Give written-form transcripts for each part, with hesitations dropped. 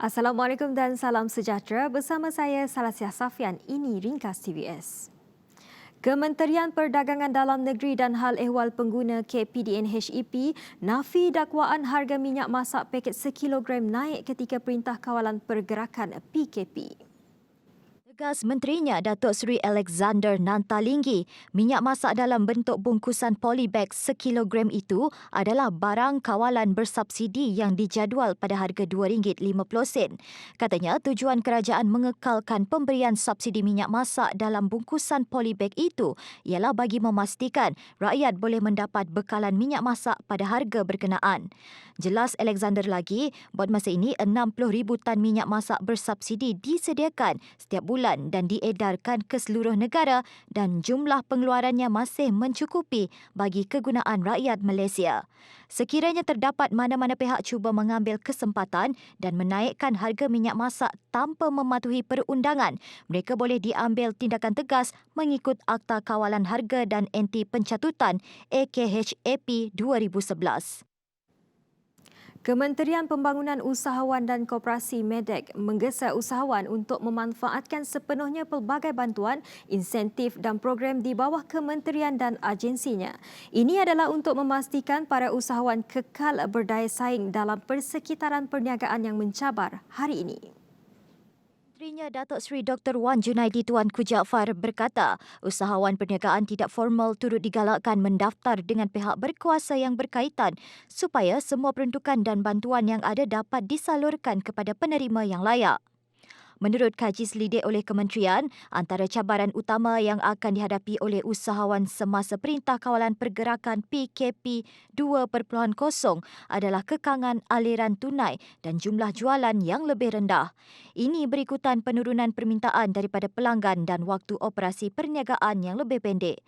Assalamualaikum dan salam sejahtera. Bersama saya Salasiah Safian. Ini Ringkas TVS. Kementerian Perdagangan Dalam Negeri dan Hal Ehwal Pengguna KPDN HEP nafi dakwaan harga minyak masak paket sekilogram naik ketika Perintah Kawalan Pergerakan PKP. Tegas Menterinya Datuk Seri Alexander Nantalinggi, minyak masak dalam bentuk bungkusan polybag sekilogram itu adalah barang kawalan bersubsidi yang dijadual pada harga RM2.50. Katanya tujuan kerajaan mengekalkan pemberian subsidi minyak masak dalam bungkusan polybag itu ialah bagi memastikan rakyat boleh mendapat bekalan minyak masak pada harga berkenaan. Jelas Alexander lagi, buat masa ini 60,000 tan minyak masak bersubsidi disediakan setiap bulan dan diedarkan ke seluruh negara dan jumlah pengeluarannya masih mencukupi bagi kegunaan rakyat Malaysia. Sekiranya terdapat mana-mana pihak cuba mengambil kesempatan dan menaikkan harga minyak masak tanpa mematuhi perundangan, mereka boleh diambil tindakan tegas mengikut Akta Kawalan Harga dan Anti Pencatutan AKHAP 2011. Kementerian Pembangunan Usahawan dan Koperasi MEDEK menggesa usahawan untuk memanfaatkan sepenuhnya pelbagai bantuan, insentif dan program di bawah kementerian dan agensinya. Ini adalah untuk memastikan para usahawan kekal berdaya saing dalam persekitaran perniagaan yang mencabar hari ini. Menterinya Datuk Seri Dr. Wan Junaidi Tuanku Jaafar berkata, usahawan perniagaan tidak formal turut digalakkan mendaftar dengan pihak berkuasa yang berkaitan supaya semua peruntukan dan bantuan yang ada dapat disalurkan kepada penerima yang layak. Menurut kaji selidik oleh kementerian, antara cabaran utama yang akan dihadapi oleh usahawan semasa Perintah Kawalan Pergerakan PKP 2.0 adalah kekangan aliran tunai dan jumlah jualan yang lebih rendah. Ini berikutan penurunan permintaan daripada pelanggan dan waktu operasi perniagaan yang lebih pendek.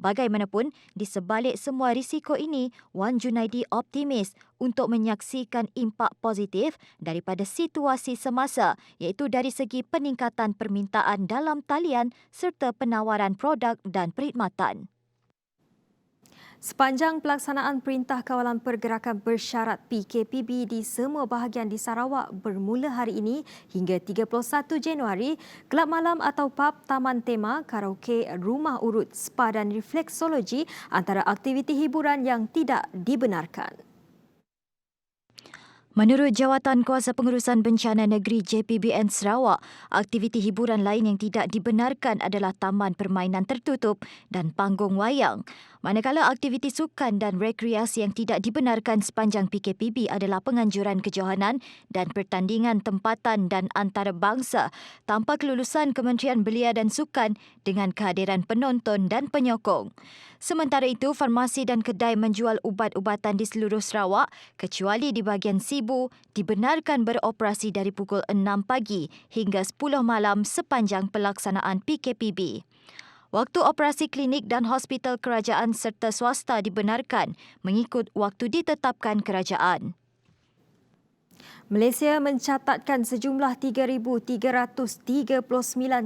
Bagaimanapun, di sebalik semua risiko ini, Wan Junaidi optimis untuk menyaksikan impak positif daripada situasi semasa iaitu dari segi peningkatan permintaan dalam talian serta penawaran produk dan perkhidmatan. Sepanjang pelaksanaan Perintah Kawalan Pergerakan Bersyarat PKPB di semua bahagian di Sarawak bermula hari ini hingga 31 Januari, kelab malam atau pub, taman tema, karaoke, rumah urut, spa dan refleksologi antara aktiviti hiburan yang tidak dibenarkan. Menurut Jawatan Kuasa Pengurusan Bencana Negeri JPBN Sarawak, aktiviti hiburan lain yang tidak dibenarkan adalah taman permainan tertutup dan panggung wayang. Manakala aktiviti sukan dan rekreasi yang tidak dibenarkan sepanjang PKPB adalah penganjuran kejohanan dan pertandingan tempatan dan antarabangsa tanpa kelulusan Kementerian Belia dan Sukan dengan kehadiran penonton dan penyokong. Sementara itu, farmasi dan kedai menjual ubat-ubatan di seluruh Sarawak kecuali di bahagian Sibu dibenarkan beroperasi dari pukul 6 pagi hingga 10 malam sepanjang pelaksanaan PKPB. Waktu operasi klinik dan hospital kerajaan serta swasta dibenarkan mengikut waktu ditetapkan kerajaan. Malaysia mencatatkan sejumlah 3,339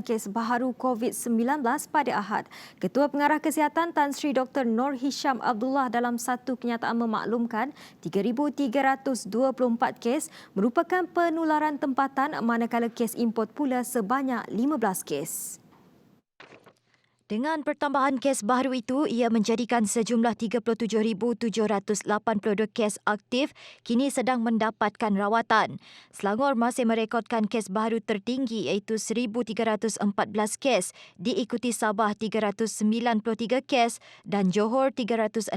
kes baharu COVID-19 pada Ahad. Ketua Pengarah Kesihatan Tan Sri Dr. Nur Hisham Abdullah dalam satu kenyataan memaklumkan 3,324 kes merupakan penularan tempatan manakala kes import pula sebanyak 15 kes. Dengan pertambahan kes baru itu, ia menjadikan sejumlah 37,782 kes aktif kini sedang mendapatkan rawatan. Selangor masih merekodkan kes baru tertinggi iaitu 1,314 kes, diikuti Sabah 393 kes dan Johor 362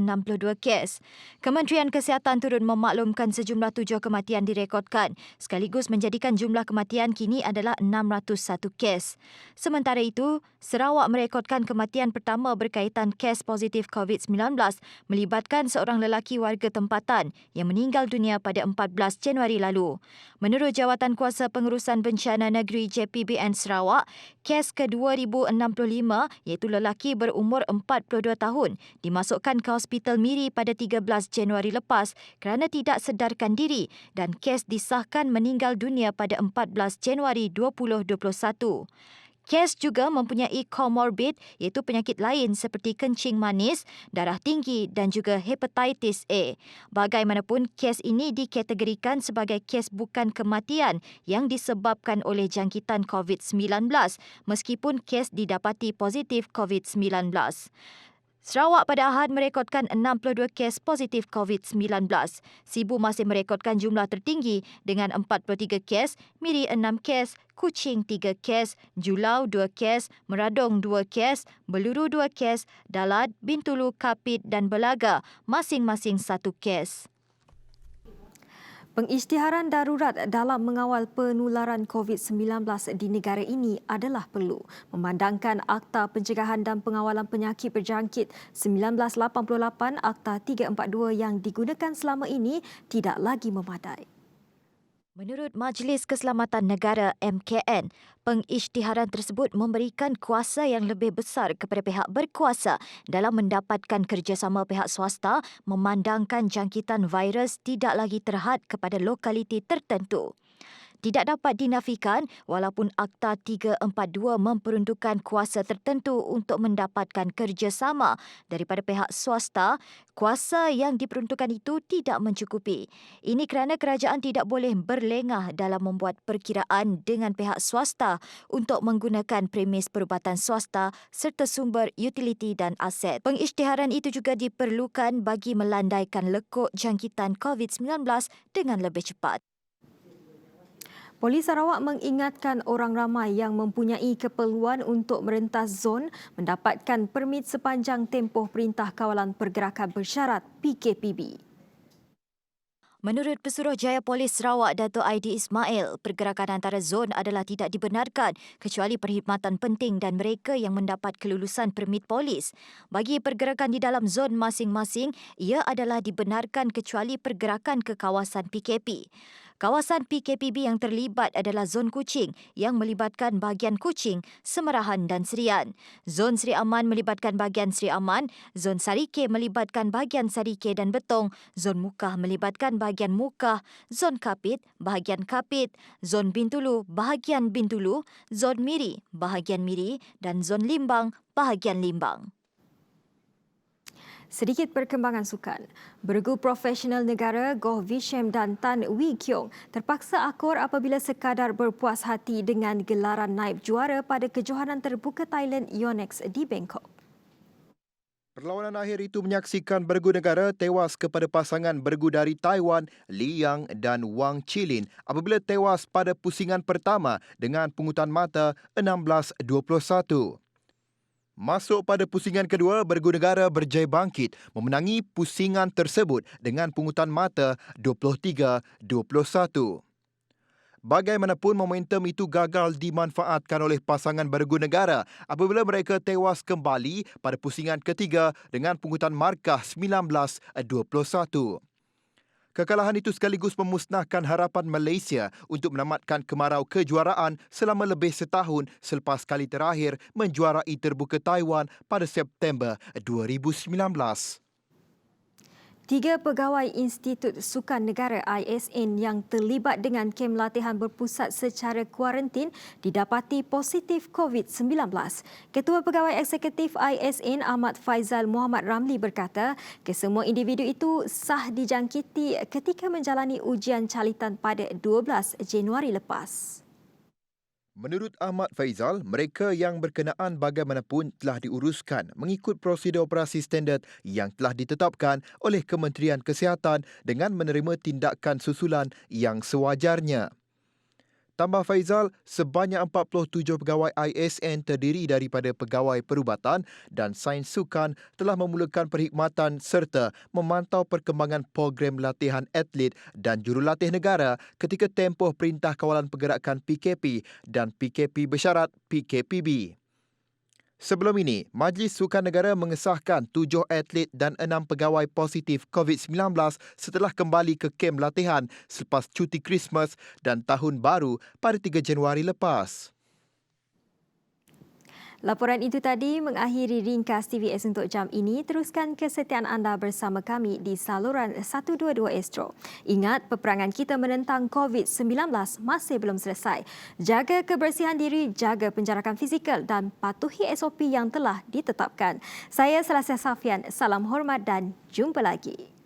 kes. Kementerian Kesihatan turut memaklumkan sejumlah 7 kematian direkodkan, sekaligus menjadikan jumlah kematian kini adalah 601 kes. Sementara itu, Sarawak merekodkan bukan kematian pertama berkaitan kes positif COVID-19 melibatkan seorang lelaki warga tempatan yang meninggal dunia pada 14 Januari lalu. Menurut Jawatankuasa Pengurusan Bencana Negeri JPBN Sarawak, kes ke-2065 iaitu lelaki berumur 42 tahun dimasukkan ke Hospital Miri pada 13 Januari lepas kerana tidak sedarkan diri dan kes disahkan meninggal dunia pada 14 Januari 2021. Kes juga mempunyai komorbid iaitu penyakit lain seperti kencing manis, darah tinggi dan juga hepatitis A. Bagaimanapun, kes ini dikategorikan sebagai kes bukan kematian yang disebabkan oleh jangkitan COVID-19 meskipun kes didapati positif COVID-19. Sarawak pada Ahad merekodkan 62 kes positif COVID-19. Sibu masih merekodkan jumlah tertinggi dengan 43 kes, Miri 6 kes, Kuching 3 kes, Julau 2 kes, Meradong 2 kes, Beluru 2 kes, Dalat, Bintulu, Kapit dan Belaga masing-masing 1 kes. Pengisytiharan darurat dalam mengawal penularan COVID-19 di negara ini adalah perlu memandangkan Akta Pencegahan dan Pengawalan Penyakit Berjangkit 1988 Akta 342 yang digunakan selama ini tidak lagi memadai. Menurut Majlis Keselamatan Negara MKN, pengisytiharan tersebut memberikan kuasa yang lebih besar kepada pihak berkuasa dalam mendapatkan kerjasama pihak swasta memandangkan jangkitan virus tidak lagi terhad kepada lokaliti tertentu. Tidak dapat dinafikan walaupun Akta 342 memperuntukkan kuasa tertentu untuk mendapatkan kerjasama daripada pihak swasta, kuasa yang diperuntukkan itu tidak mencukupi. Ini kerana kerajaan tidak boleh berlengah dalam membuat perkiraan dengan pihak swasta untuk menggunakan premis perubatan swasta serta sumber utiliti dan aset. Pengisytiharan itu juga diperlukan bagi melandaikan lekuk jangkitan COVID-19 dengan lebih cepat. Polis Sarawak mengingatkan orang ramai yang mempunyai keperluan untuk merentas zon mendapatkan permit sepanjang tempoh Perintah Kawalan Pergerakan Bersyarat PKPB. Menurut Pesuruhjaya Polis Sarawak Dato' Aidi Ismail, pergerakan antara zon adalah tidak dibenarkan kecuali perkhidmatan penting dan mereka yang mendapat kelulusan permit polis. Bagi pergerakan di dalam zon masing-masing, ia adalah dibenarkan kecuali pergerakan ke kawasan PKP. Kawasan PKPB yang terlibat adalah zon Kuching yang melibatkan bahagian Kuching, Semerahan dan Serian. Zon Seri Aman melibatkan bahagian Seri Aman, zon Sarike melibatkan bahagian Sarike dan Betong, zon Mukah melibatkan bahagian Mukah, zon Kapit bahagian Kapit, zon Bintulu bahagian Bintulu, zon Miri bahagian Miri dan zon Limbang bahagian Limbang. Sedikit perkembangan sukan. Bergu profesional negara Goh Vishem dan Tan Wee Kiong terpaksa akur apabila sekadar berpuas hati dengan gelaran naib juara pada kejohanan terbuka Thailand Yonex di Bangkok. Perlawanan akhir itu menyaksikan bergu negara tewas kepada pasangan bergu dari Taiwan, Li Yang dan Wang Chilin apabila tewas pada pusingan pertama dengan pungutan mata 16-21. Masuk pada pusingan kedua, bergu negara berjaya bangkit memenangi pusingan tersebut dengan pungutan mata 23-21. Bagaimanapun, momentum itu gagal dimanfaatkan oleh pasangan bergu negara apabila mereka tewas kembali pada pusingan ketiga dengan pungutan markah 19-21. Kekalahan itu sekaligus memusnahkan harapan Malaysia untuk menamatkan kemarau kejuaraan selama lebih setahun selepas kali terakhir menjuarai terbuka Taiwan pada September 2019. 3 pegawai Institut Sukan Negara ISN yang terlibat dengan kem latihan berpusat secara kuarantin didapati positif COVID-19. Ketua Pegawai Eksekutif ISN Ahmad Faizal Muhammad Ramli berkata, kesemua individu itu sah dijangkiti ketika menjalani ujian calitan pada 12 Januari lepas. Menurut Ahmad Faizal, mereka yang berkenaan bagaimanapun telah diuruskan mengikut prosedur operasi standard yang telah ditetapkan oleh Kementerian Kesihatan dengan menerima tindakan susulan yang sewajarnya. Tambah Faizal, sebanyak 47 pegawai ISN terdiri daripada pegawai perubatan dan sains sukan telah memulakan perkhidmatan serta memantau perkembangan program latihan atlet dan jurulatih negara ketika tempoh Perintah Kawalan Pergerakan PKP dan PKP Bersyarat PKPB. Sebelum ini, Majlis Sukan Negara mengesahkan 7 atlet dan 6 pegawai positif COVID-19 setelah kembali ke kem latihan selepas cuti Christmas dan Tahun Baru pada 3 Januari lepas. Laporan itu tadi mengakhiri ringkas TVS untuk jam ini. Teruskan kesetiaan anda bersama kami di saluran 122 Astro. Ingat, peperangan kita menentang COVID-19 masih belum selesai. Jaga kebersihan diri, jaga penjarakan fizikal dan patuhi SOP yang telah ditetapkan. Saya Selasa Safian, salam hormat dan jumpa lagi.